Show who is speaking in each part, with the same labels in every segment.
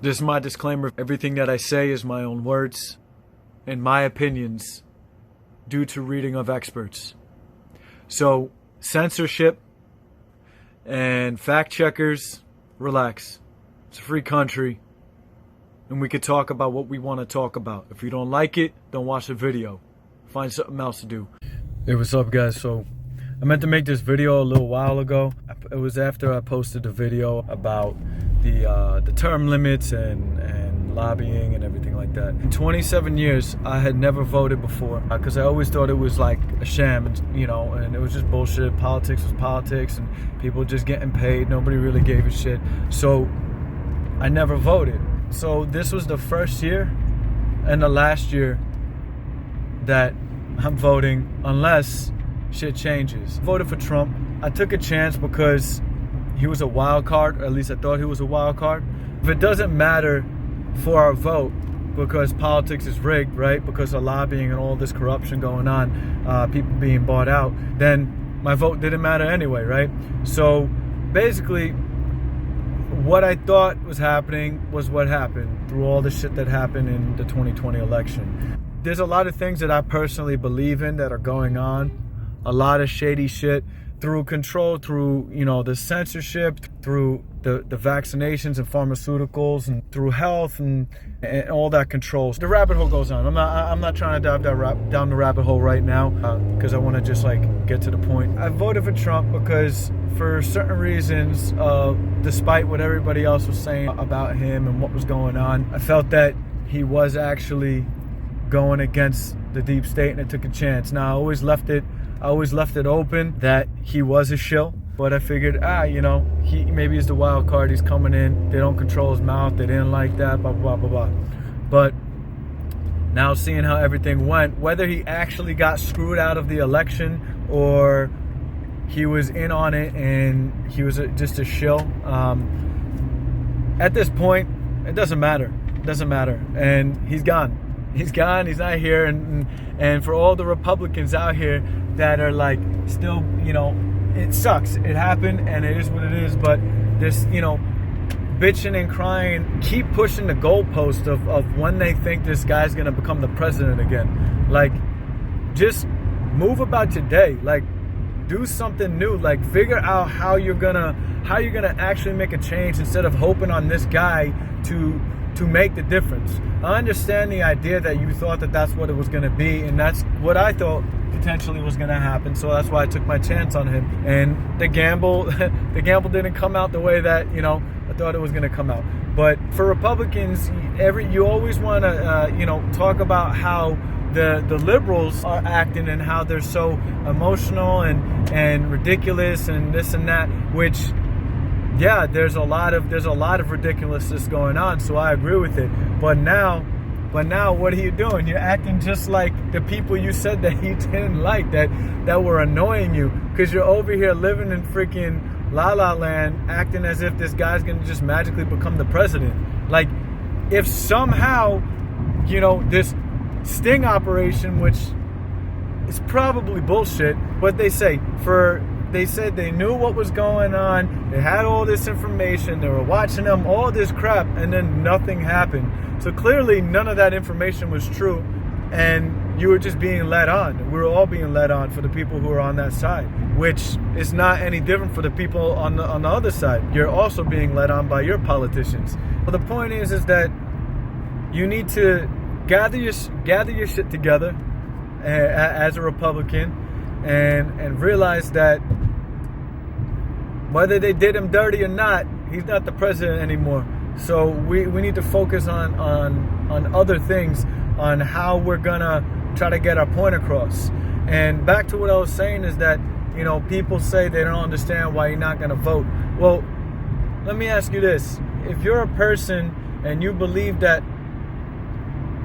Speaker 1: This is my disclaimer. Everything that I say is my own words and my opinions due to reading of experts. So, censorship and fact checkers, relax. It's a free country, and we could talk about what we want to talk about. If you don't like it, don't watch the video. Find something else to do. Hey, what's up, guys? So, I meant to make this video a little while ago. It was after I posted the video about the term limits and lobbying and everything like that. In 27 years, I had never voted before because I always thought it was like a sham, and it was just bullshit. Politics was politics, and people just getting paid. Nobody really gave a shit. So I never voted. So this was the first year and the last year that I'm voting unless shit changes. I voted for Trump. I took a chance because he was a wild card, or at least I thought he was a wild card. If it doesn't matter for our vote because politics is rigged, right? Because of lobbying and all this corruption going on, people being bought out, then my vote didn't matter anyway, right? So basically, what I thought was happening was what happened through all the shit that happened in the 2020 election. There's a lot of things that I personally believe in that are going on. A lot of shady shit through control, through, the censorship, through the vaccinations and pharmaceuticals, and through health and all that control. The rabbit hole goes on. I'm not trying to dive down the rabbit hole right now because I want to just get to the point. I voted for Trump because for certain reasons, despite what everybody else was saying about him and what was going on, I felt that he was actually going against the deep state, and I took a chance. Now, I always left it open that he was a shill, but I figured, he maybe he's the wild card. He's coming in. They don't control his mouth. They didn't like that, blah, blah, blah, blah. But now seeing how everything went, whether he actually got screwed out of the election or he was in on it and he was just a shill, at this point, it doesn't matter. It doesn't matter. And he's gone. He's gone. He's not here. And for all the Republicans out here that are still, it sucks. It happened and it is what it is. But this, bitching and crying, keep pushing the goalpost of when they think this guy's going to become the president again. Just move about your day. Do something new. Figure out how you're gonna actually make a change instead of hoping on this guy to make the difference. I understand the idea that you thought that that's what it was going to be, and that's what I thought potentially was going to happen. So that's why I took my chance on him. And the gamble didn't come out the way that I thought it was going to come out. But for Republicans, you always want to talk about how the liberals are acting and how they're so emotional and ridiculous and this and that, which, yeah, there's a lot of ridiculousness going on, so I agree with it. But now what are you doing? You're acting just like the people you said that you didn't like, that were annoying you, because you're over here living in freaking La La Land, acting as if this guy's gonna just magically become the president. If somehow, this sting operation, which is probably bullshit, what they say, they said they knew what was going on, they had all this information, they were watching them, all this crap, and then nothing happened. So clearly none of that information was true, and you were just being led on. We were all being led on for the people who are on that side, which is not any different for the people on the other side. You're also being led on by your politicians. Well, the point is that you need to gather your shit together as a Republican and realize that whether they did him dirty or not, he's not the president anymore. So we need to focus on other things, on how we're gonna try to get our point across. And back to what I was saying is that, people say they don't understand why you're not gonna vote. Well, let me ask you this. If you're a person and you believe that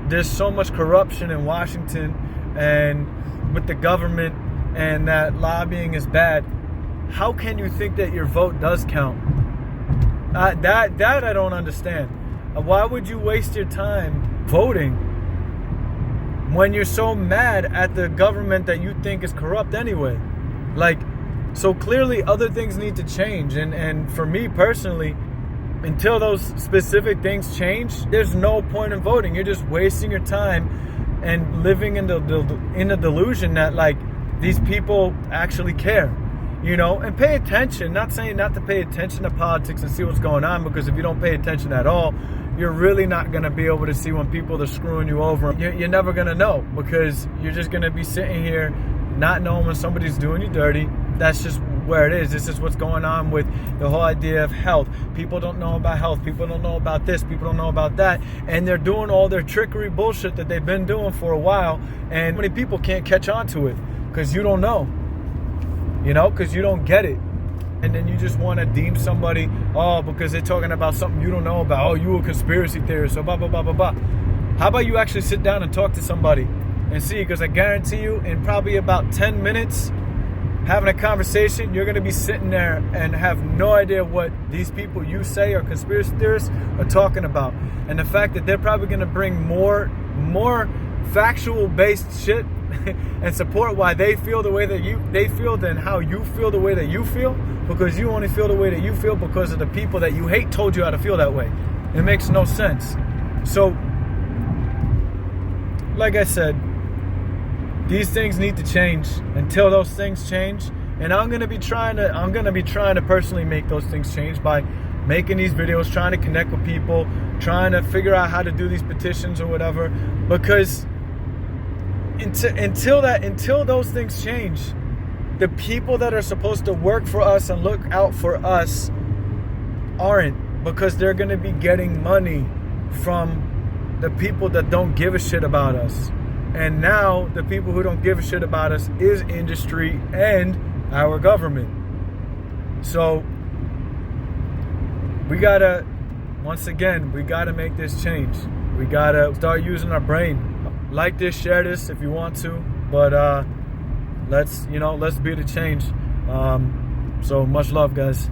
Speaker 1: there's so much corruption in Washington and with the government and that lobbying is bad, how can you think that your vote does count? That I don't understand. Why would you waste your time voting when you're so mad at the government that you think is corrupt anyway? So clearly other things need to change. And for me personally, until those specific things change, there's no point in voting. You're just wasting your time and living in the delusion that like these people actually care, you know. And pay attention. Not saying not to pay attention to politics and see what's going on, because if you don't pay attention at all, you're really not going to be able to see when people are screwing you over. You're never going to know, because you're just going to be sitting here not knowing when somebody's doing you dirty. That's just where it is. This is what's going on with the whole idea of health. People don't know about health. People don't know about this. People don't know about that. And they're doing all their trickery bullshit that they've been doing for a while. And many people can't catch on to it because you don't know, you know, because you don't get it. And then you just want to deem somebody, oh, because they're talking about something you don't know about. Oh, you a conspiracy theorist, so blah, blah, blah, blah, blah. How about you actually sit down and talk to somebody and see? Because I guarantee you, in probably about 10 minutes, having a conversation, you're going to be sitting there and have no idea what these people you say are conspiracy theorists are talking about. And the fact that they're probably going to bring more factual-based shit and support why they feel the way that they feel than how you feel the way that you feel, because you only feel the way that you feel because of the people that you hate told you how to feel that way. It makes no sense. So, like I said, these things need to change. Until those things change, and I'm gonna be trying to personally make those things change by making these videos, trying to connect with people, trying to figure out how to do these petitions or whatever. Because until those things change, the people that are supposed to work for us and look out for us aren't, because they're gonna be getting money from the people that don't give a shit about us. And now the people who don't give a shit about us is industry and our government. So we gotta make this change. We gotta start using our brain. Like this, share this if you want to, but let's be the change. So much love, guys.